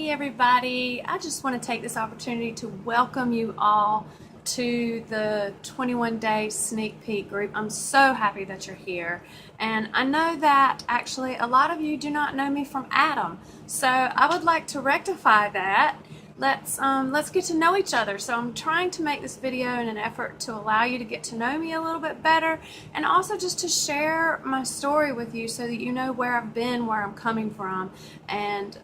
Hey everybody, I just want to take this opportunity to welcome you all to the 21 day sneak peek group. I'm so happy that you're here, and I know that actually a lot of you do not know me from Adam, so I would like to rectify that. Let's get to know each other. So I'm trying to make this video in an effort to allow you to get to know me a little bit better, and also just to share my story with you so that you know where I've been, where I'm coming from, and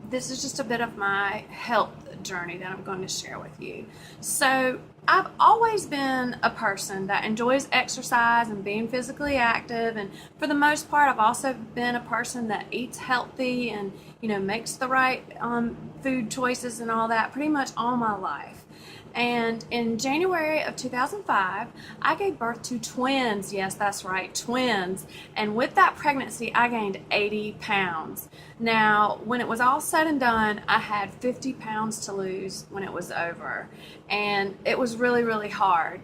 this is just a bit of my health journey that I'm going to share with you. So I've always been a person that enjoys exercise and being physically active, and for the most part I've also been a person that eats healthy and makes the right food choices and all that pretty much all my life. And in January of 2005, I gave birth to twins. Yes, that's right, twins. And with that pregnancy, I gained 80 pounds. Now, when it was all said and done, I had 50 pounds to lose when it was over. And it was really, really hard.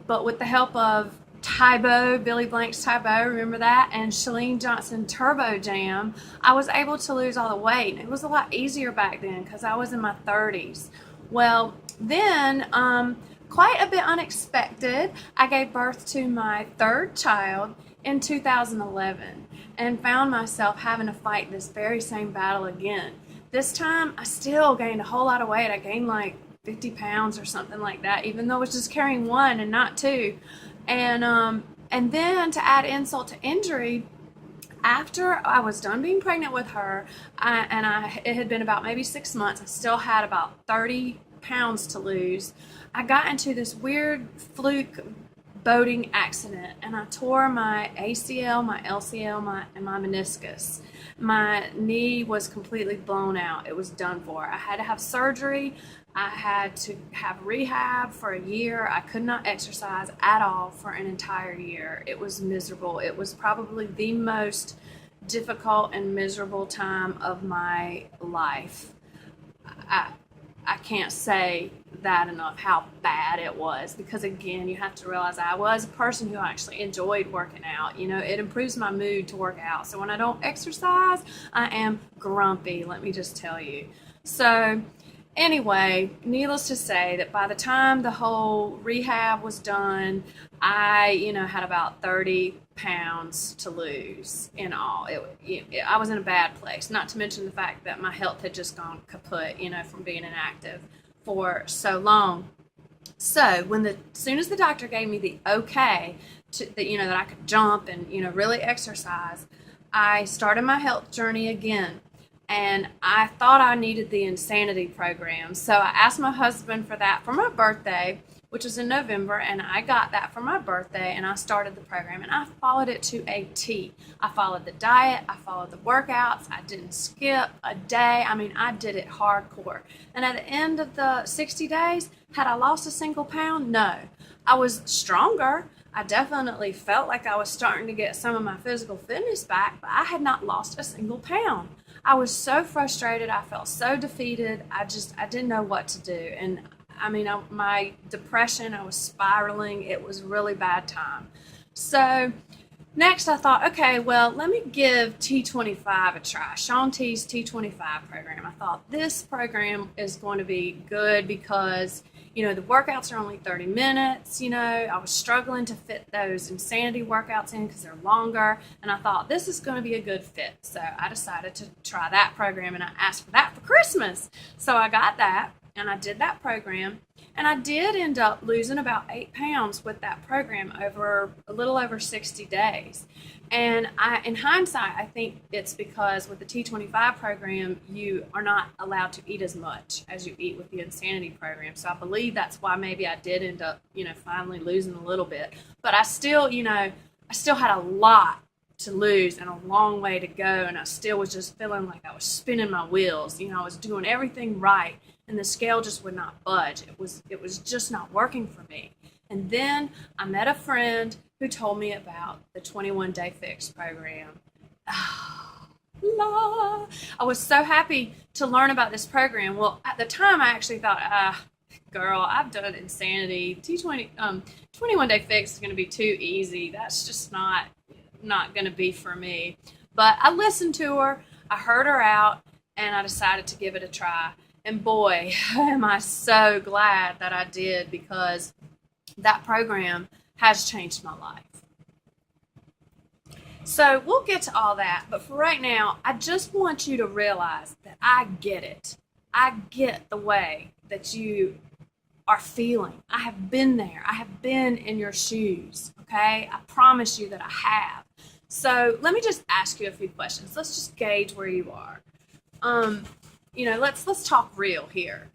But with the help of Tae Bo, Billy Blank's Tae Bo, remember that? And Chalene Johnson Turbo Jam, I was able to lose all the weight. It was a lot easier back then because I was in my 30s. Well, then, quite a bit unexpected, I gave birth to my third child in 2011 and found myself having to fight this very same battle again. This time, I still gained a whole lot of weight. I gained like 50 pounds or something like that, even though I was just carrying one and not two. And then to add insult to injury, after I was done being pregnant with her, it had been about maybe 6 months, I still had about 30 pounds to lose. I got into this weird fluke boating accident, and I tore my ACL, my LCL, and my meniscus. My knee was completely blown out. It was done for. I had to have surgery. I had to have rehab for a year. I could not exercise at all for an entire year. It was miserable. It was probably the most difficult and miserable time of my life. I can't say that enough, how bad it was, because again, you have to realize I was a person who actually enjoyed working out. It improves my mood to work out. So when I don't exercise, I am grumpy, let me just tell you. So anyway, needless to say that by the time the whole rehab was done, I, had about 30 pounds to lose in all. I was in a bad place, not to mention the fact that my health had just gone kaput, from being inactive for so long. So as soon as the doctor gave me the okay that I could jump and, really exercise, I started my health journey again. And I thought I needed the Insanity program. So I asked my husband for that for my birthday, which was in November, and I got that for my birthday, and I started the program, and I followed it to a T. I followed the diet, I followed the workouts, I didn't skip a day. I did it hardcore. And at the end of the 60 days, had I lost a single pound? No. I was stronger. I definitely felt like I was starting to get some of my physical fitness back, but I had not lost a single pound. I was so frustrated. I felt so defeated. I didn't know what to do. And my depression, I was spiraling. It was a really bad time. So next I thought, okay, well, let me give T25 a try. Shaun T's T25 program. I thought this program is going to be good because, the workouts are only 30 minutes. I was struggling to fit those Insanity workouts in because they're longer. And I thought this is going to be a good fit. So I decided to try that program, and I asked for that for Christmas. So I got that. And I did that program, and I did end up losing about 8 pounds with that program over a little over 60 days. And in hindsight, I think it's because with the T25 program, you are not allowed to eat as much as you eat with the Insanity program. So I believe that's why maybe I did end up, finally losing a little bit. But I still had a lot to lose and a long way to go, and I still was just feeling like I was spinning my wheels. I was doing everything right, and the scale just would not budge. It was just not working for me. And then I met a friend who told me about the 21 Day Fix program. I was so happy to learn about this program. Well, at the time I actually thought, girl, I've done Insanity. 21 Day Fix is going to be too easy. That's just not going to be for me. But I listened to her. I heard her out, and I decided to give it a try. And boy, am I so glad that I did, because that program has changed my life. So we'll get to all that, but for right now, I just want you to realize that I get it. I get the way that you are feeling. I have been there. I have been in your shoes, okay? I promise you that I have. So let me just ask you a few questions. Let's just gauge where you are. Let's talk real here.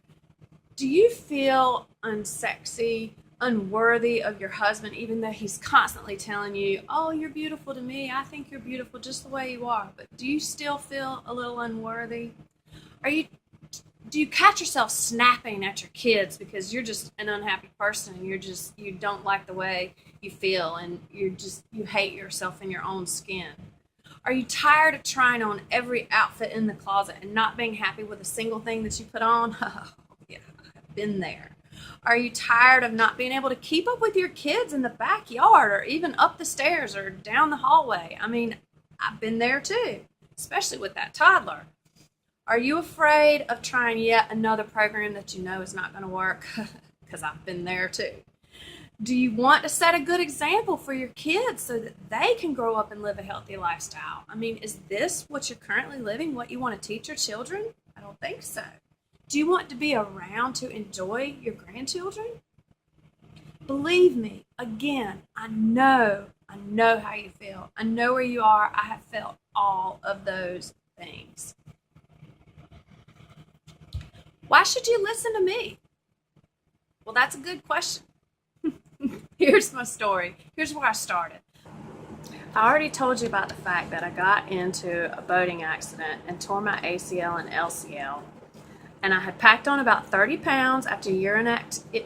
Do you feel unsexy, unworthy of your husband, even though he's constantly telling you, oh, you're beautiful to me, I think you're beautiful just the way you are, but do you still feel a little unworthy? Do you catch yourself snapping at your kids because you're just an unhappy person and you don't like the way you feel and you hate yourself in your own skin? Are you tired of trying on every outfit in the closet and not being happy with a single thing that you put on? Oh, yeah, I've been there. Are you tired of not being able to keep up with your kids in the backyard or even up the stairs or down the hallway? I mean, I've been there too, especially with that toddler. Are you afraid of trying yet another program that you know is not going to work? Because I've been there too. Do you want to set a good example for your kids so that they can grow up and live a healthy lifestyle? I mean, is this what you're currently living, what you want to teach your children? I don't think so. Do you want to be around to enjoy your grandchildren? Believe me, again, I know how you feel. I know where you are. I have felt all of those things. Why should you listen to me? Well, that's a good question. Here's my story. Here's where I started. I already told you about the fact that I got into a boating accident and tore my ACL and LCL. And I had packed on about 30 pounds after a year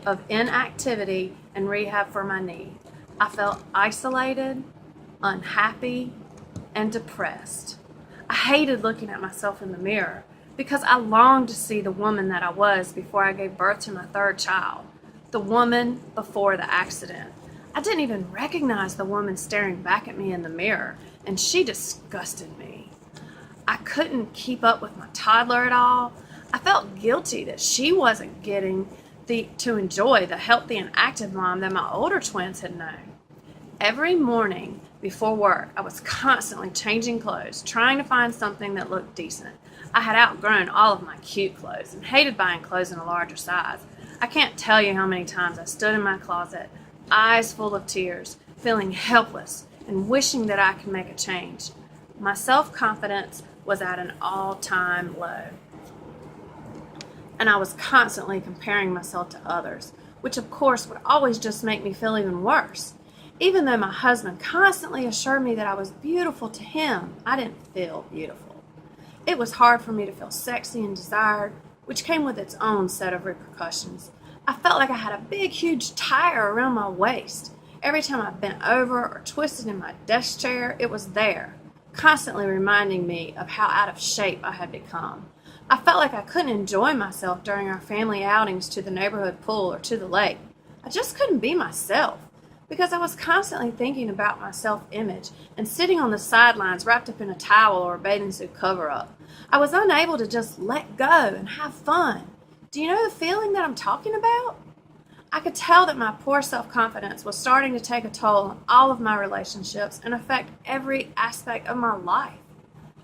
of inactivity and rehab for my knee. I felt isolated, unhappy, and depressed. I hated looking at myself in the mirror because I longed to see the woman that I was before I gave birth to my third child, the woman before the accident. I didn't even recognize the woman staring back at me in the mirror, and she disgusted me. I couldn't keep up with my toddler at all. I felt guilty that she wasn't getting to enjoy the healthy and active mom that my older twins had known. Every morning before work, I was constantly changing clothes, trying to find something that looked decent. I had outgrown all of my cute clothes and hated buying clothes in a larger size. I can't tell you how many times I stood in my closet, eyes full of tears, feeling helpless and wishing that I could make a change. My self-confidence was at an all-time low. And I was constantly comparing myself to others, which of course would always just make me feel even worse. Even though my husband constantly assured me that I was beautiful to him, I didn't feel beautiful. It was hard for me to feel sexy and desired, which came with its own set of repercussions. I felt like I had a big, huge tire around my waist. Every time I bent over or twisted in my desk chair, it was there, constantly reminding me of how out of shape I had become. I felt like I couldn't enjoy myself during our family outings to the neighborhood pool or to the lake. I just couldn't be myself because I was constantly thinking about my self-image and sitting on the sidelines wrapped up in a towel or a bathing suit cover-up. I was unable to just let go and have fun. Do you know the feeling that I'm talking about? I could tell that my poor self-confidence was starting to take a toll on all of my relationships and affect every aspect of my life.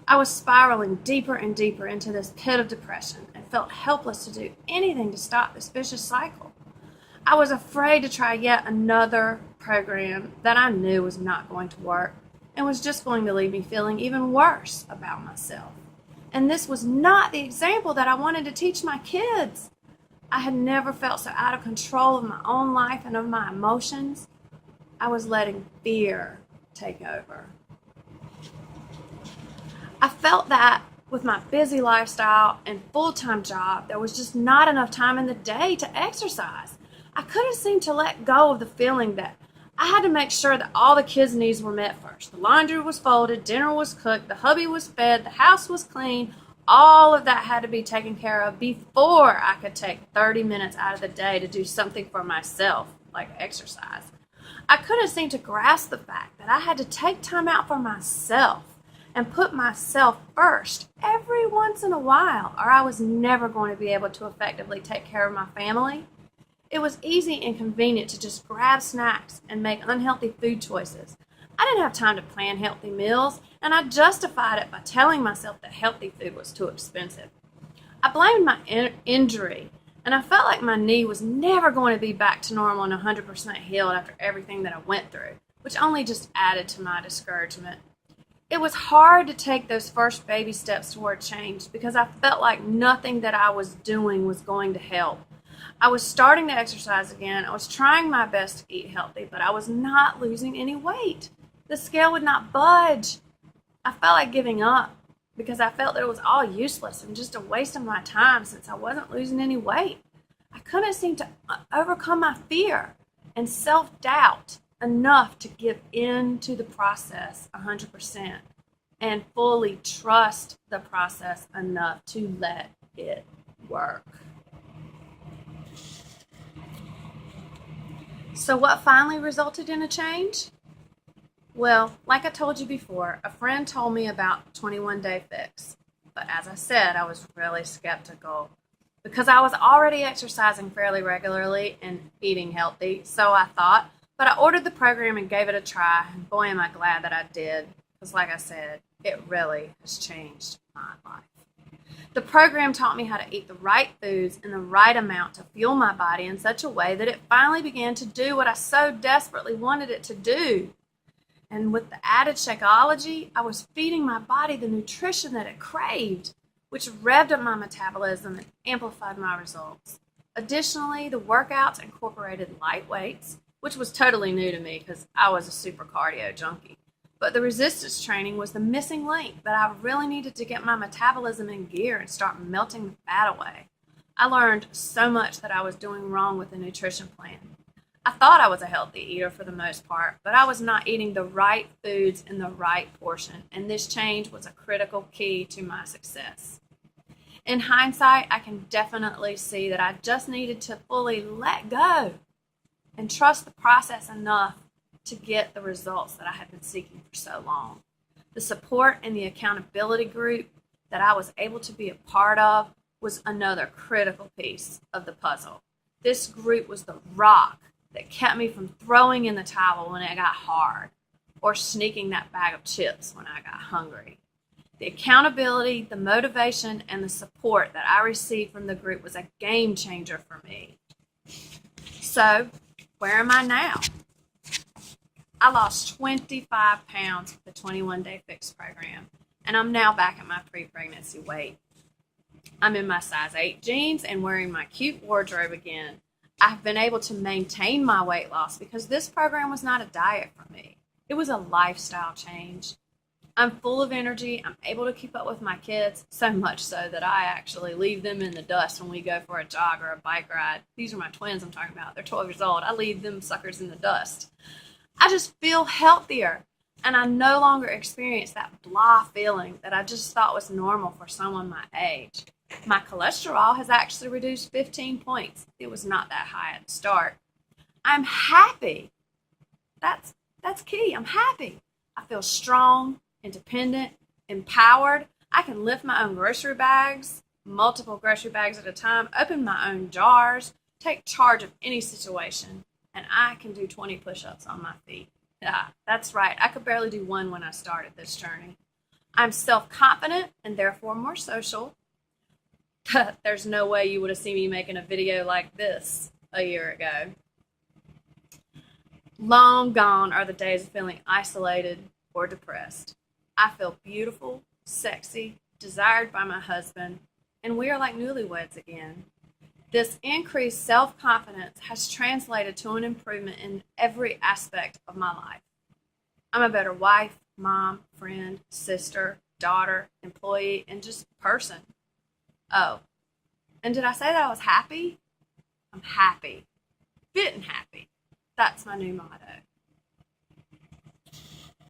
I was spiraling deeper and deeper into this pit of depression and felt helpless to do anything to stop this vicious cycle. I was afraid to try yet another program that I knew was not going to work and was just going to leave me feeling even worse about myself. And this was not the example that I wanted to teach my kids. I had never felt so out of control of my own life and of my emotions. I was letting fear take over. I felt that with my busy lifestyle and full-time job, there was just not enough time in the day to exercise. I couldn't seem to let go of the feeling that I had to make sure that all the kids' needs were met first. The laundry was folded, dinner was cooked, the hubby was fed, the house was clean. All of that had to be taken care of before I could take 30 minutes out of the day to do something for myself, like exercise. I couldn't seem to grasp the fact that I had to take time out for myself. and put myself first every once in a while, or I was never going to be able to effectively take care of my family. It was easy and convenient to just grab snacks and make unhealthy food choices. I didn't have time to plan healthy meals, and I justified it by telling myself that healthy food was too expensive. I blamed my injury, and I felt like my knee was never going to be back to normal and 100% healed after everything that I went through, which only just added to my discouragement. It was hard to take those first baby steps toward change because I felt like nothing that I was doing was going to help. I was starting to exercise again. I was trying my best to eat healthy, but I was not losing any weight. The scale would not budge. I felt like giving up because I felt that it was all useless and just a waste of my time since I wasn't losing any weight. I couldn't seem to overcome my fear and self-doubt enough to give in to the process 100% and fully trust the process enough to let it work. So what finally resulted in a change? Well, like I told you before, a friend told me about 21 Day Fix. But as I said, I was really skeptical because I was already exercising fairly regularly and eating healthy. So I thought, but I ordered the program and gave it a try. And boy, am I glad that I did. Because like I said, it really has changed my life. The program taught me how to eat the right foods in the right amount to fuel my body in such a way that it finally began to do what I so desperately wanted it to do. And with the added Shakeology, I was feeding my body the nutrition that it craved, which revved up my metabolism and amplified my results. Additionally, the workouts incorporated light weights, which was totally new to me because I was a super cardio junkie. But the resistance training was the missing link that I really needed to get my metabolism in gear and start melting the fat away. I learned so much that I was doing wrong with the nutrition plan. I thought I was a healthy eater for the most part, but I was not eating the right foods in the right portion, and this change was a critical key to my success. In hindsight, I can definitely see that I just needed to fully let go and trust the process enough to get the results that I had been seeking for so long. The support and the accountability group that I was able to be a part of was another critical piece of the puzzle. This group was the rock that kept me from throwing in the towel when it got hard or sneaking that bag of chips when I got hungry. The accountability, the motivation, and the support that I received from the group was a game changer for me. So, where am I now? I lost 25 pounds with the 21 Day Fix program, and I'm now back at my pre-pregnancy weight. I'm in my size 8 jeans and wearing my cute wardrobe again. I've been able to maintain my weight loss because this program was not a diet for me. It was a lifestyle change. I'm full of energy. I'm able to keep up with my kids, so much so that I actually leave them in the dust when we go for a jog or a bike ride. These are my twins I'm talking about. They're 12 years old. I leave them suckers in the dust. I just feel healthier, and I no longer experience that blah feeling that I just thought was normal for someone my age. My cholesterol has actually reduced 15 points. It was not that high at the start. I'm happy. That's key. I'm happy. I feel strong, independent, empowered. I can lift my own grocery bags, multiple grocery bags at a time, open my own jars, take charge of any situation, and I can do 20 push-ups on my feet. Yeah, that's right. I could barely do one when I started this journey. I'm self-confident and therefore more social. There's no way you would have seen me making a video like this a year ago. Long gone are the days of feeling isolated or depressed. I feel beautiful, sexy, desired by my husband, and we are like newlyweds again. This increased self-confidence has translated to an improvement in every aspect of my life. I'm a better wife, mom, friend, sister, daughter, employee, and just person. Oh, and did I say that I was happy? I'm happy. Fit and happy. That's my new motto.